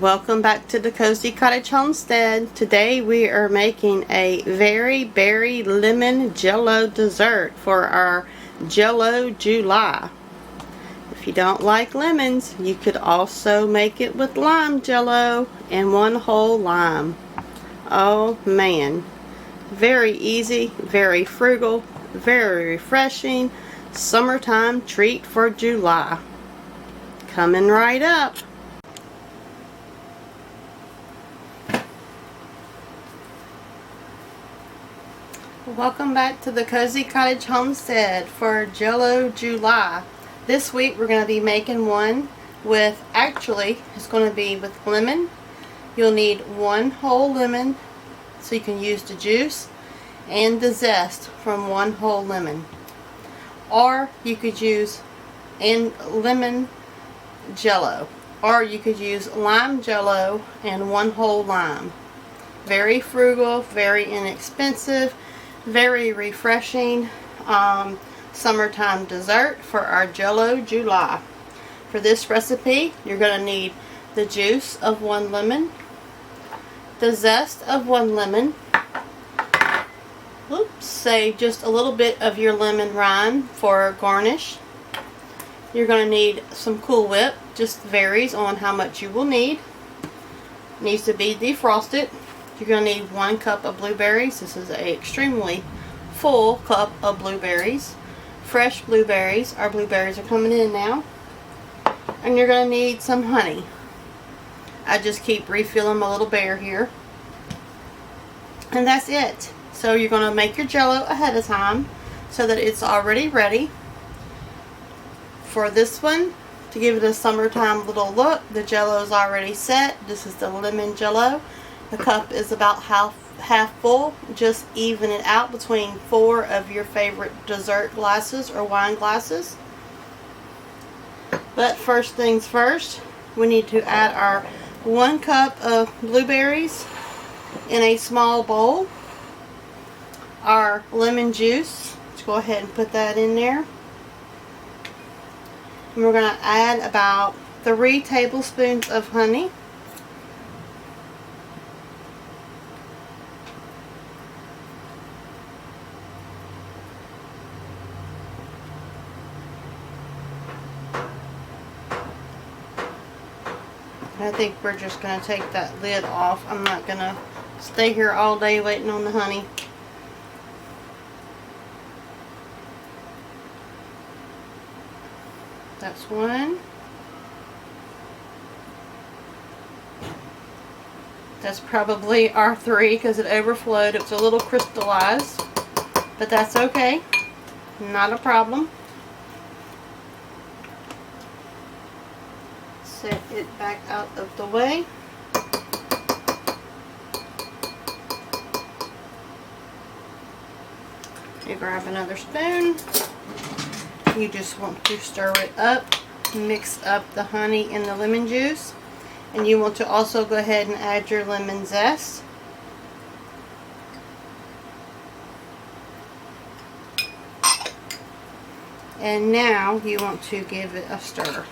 Welcome back to the Cozy Cottage Homestead. Today we are making a very berry lemon jello dessert for our Jello July. If you don't like lemons, you could also make it with lime jello and one whole lime. Oh man, very easy, very frugal, very refreshing summertime treat for July. Coming right up. Welcome back to the Cozy Cottage Homestead for Jello July. This week we're going to be making one with, it's going to be with lemon. You'll need one whole lemon, so you can use the juice and the zest from one whole lemon. Or you could use lemon jello. Or you could use lime jello and one whole lime. Very frugal, very inexpensive, very refreshing summertime dessert for our Jello July. For this recipe, you're going to need the juice of one lemon, the zest of one lemon, save just a little bit of your lemon rind for garnish. You're going to need some Cool Whip, just varies on how much you will need. It needs to be defrosted. You're going to need 1 cup of blueberries. This is an extremely full cup of blueberries. Fresh blueberries. Our blueberries are coming in now. And you're going to need some honey. I just keep refilling my little bear here. And that's it. So you're going to make your jello ahead of time so that it's already ready. For this one, to give it a summertime little look, the jello is already set. This is the lemon jello. The cup is about half full. Just even it out between 4 of your favorite dessert glasses or wine glasses. But first things first, we need to add our 1 cup of blueberries in a small bowl. Our lemon juice, let's go ahead and put that in there. And we're going to add about 3 tablespoons of honey. I think we're just going to take that lid off. I'm not going to stay here all day waiting on the honey. That's 1. That's probably our 3 because it overflowed. It was a little crystallized, but that's okay. Not a problem. Set it back out of the way. You grab another spoon. You just want to stir it up, mix up the honey and the lemon juice, and you want to also go ahead and add your lemon zest. And now you want to give it a stir.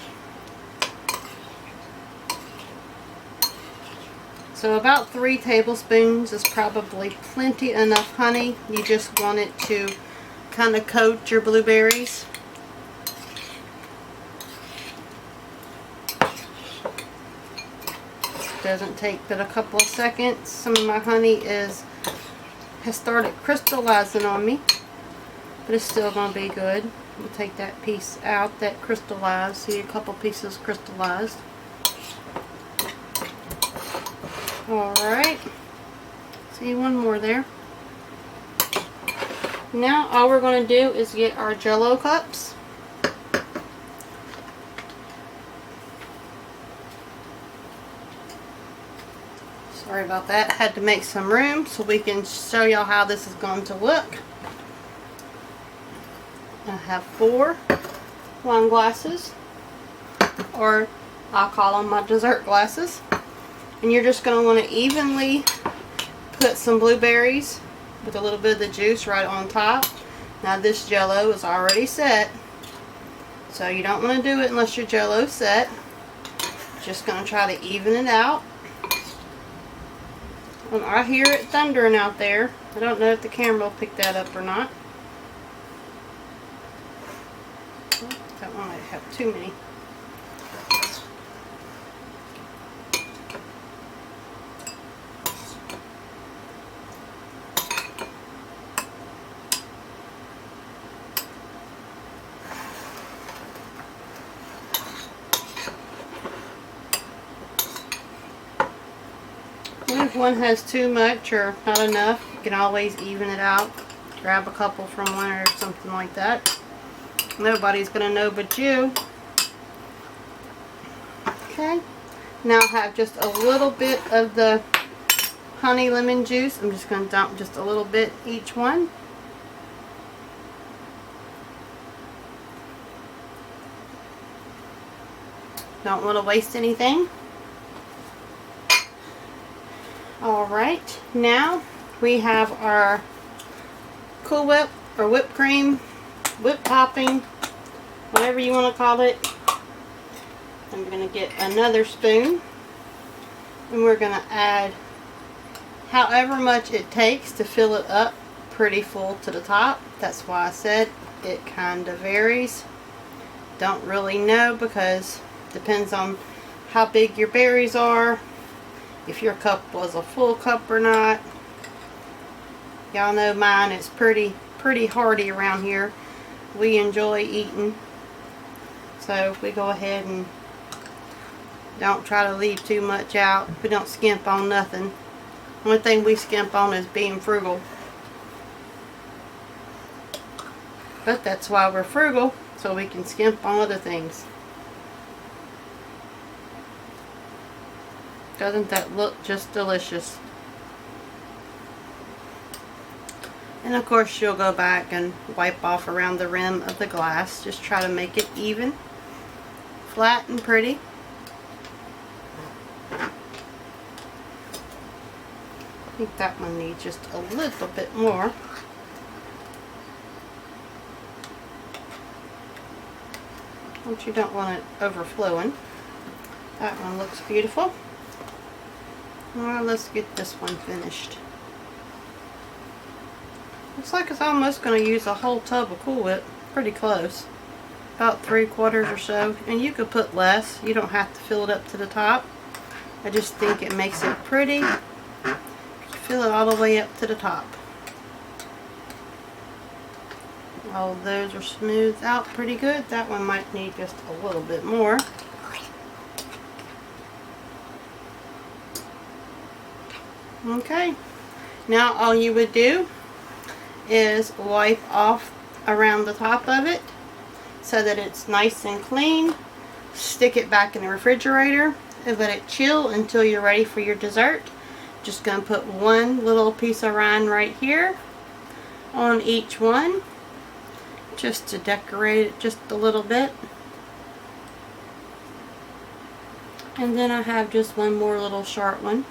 So about 3 tablespoons is probably plenty enough honey. You just want it to kind of coat your blueberries. Doesn't take but a couple of seconds. Some of my honey has started crystallizing on me, but it's still going to be good. We'll take that piece out that crystallized. See, a couple pieces crystallized. Alright, see, 1 more there. Now all we're going to do is get our jello cups. Sorry about that, I had to make some room so we can show y'all how this is going to look. I have 4 wine glasses, or I'll call them my dessert glasses. And you're just going to want to evenly put some blueberries with a little bit of the juice right on top. Now this jello is already set, so you don't want to do it unless your jello's set. Just going to try to even it out. And I hear it thundering out there. I don't know if the camera will pick that up or not. That one might have too many. If one has too much or not enough, you can always even it out. Grab a couple from one or something like that. Nobody's going to know but you. Okay. Now I have just a little bit of the honey lemon juice. I'm just going to dump just a little bit each one. Don't want to waste anything. Alright, now we have our Cool Whip or whipped cream, whip topping, whatever you want to call it. I'm going to get another spoon and we're going to add however much it takes to fill it up pretty full to the top. That's why I said it kind of varies. Don't really know because it depends on how big your berries are. If your cup was a full cup or not. Y'all know mine is pretty hearty around here. We enjoy eating. So we go ahead and don't try to leave too much out. We don't skimp on nothing. Only thing we skimp on is being frugal. But that's why we're frugal, so we can skimp on other things. Doesn't that look just delicious? And of course you'll go back and wipe off around the rim of the glass. Just try to make it even, flat and pretty. I think that one needs just a little bit more. But you don't want it overflowing. That one looks beautiful. Well, let's get this one finished. Looks like it's almost going to use a whole tub of Cool Whip. Pretty close. About 3/4 or so. And you could put less. You don't have to fill it up to the top. I just think it makes it pretty. Fill it all the way up to the top. All of those are smoothed out pretty good. That one might need just a little bit more. Okay, now all you would do is wipe off around the top of it so that it's nice and clean. Stick it back in the refrigerator and let it chill until you're ready for your dessert. Just going to put one little piece of rind right here on each one just to decorate it just a little bit. And then I have just one more little short one.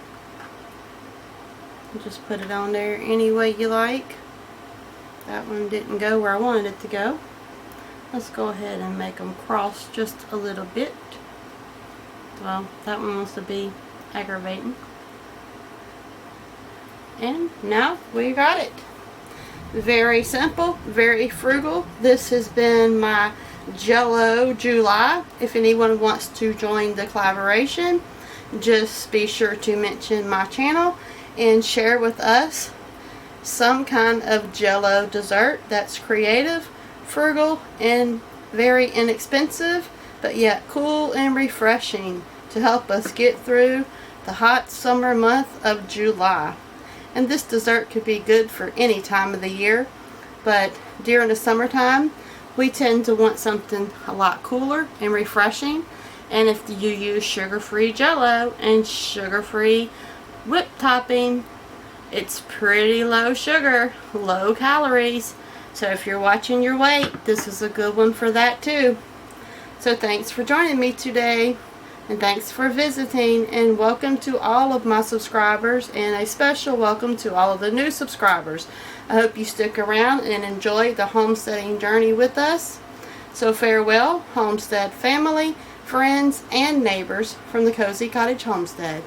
Just put it on there any way you like. That one didn't go where I wanted it to go. Let's go ahead and make them cross just a little bit. Well, that one wants to be aggravating. And now we got it. Very simple, very frugal. This has been my Jello July. If anyone wants to join the collaboration, just be sure to mention my channel and share with us some kind of Jello dessert that's creative, frugal, and very inexpensive, but yet cool and refreshing to help us get through the hot summer month of July. And this dessert could be good for any time of the year, but during the summertime we tend to want something a lot cooler and refreshing. And if you use sugar-free Jello and sugar-free whip topping, it's pretty low sugar, low calories. So if you're watching your weight, this is a good one for that too. So thanks for joining me today, and thanks for visiting, and welcome to all of my subscribers, and a special welcome to all of the new subscribers. I hope you stick around and enjoy the homesteading journey with us. So farewell, homestead family. friends, and neighbors from the Cozy Cottage Homestead.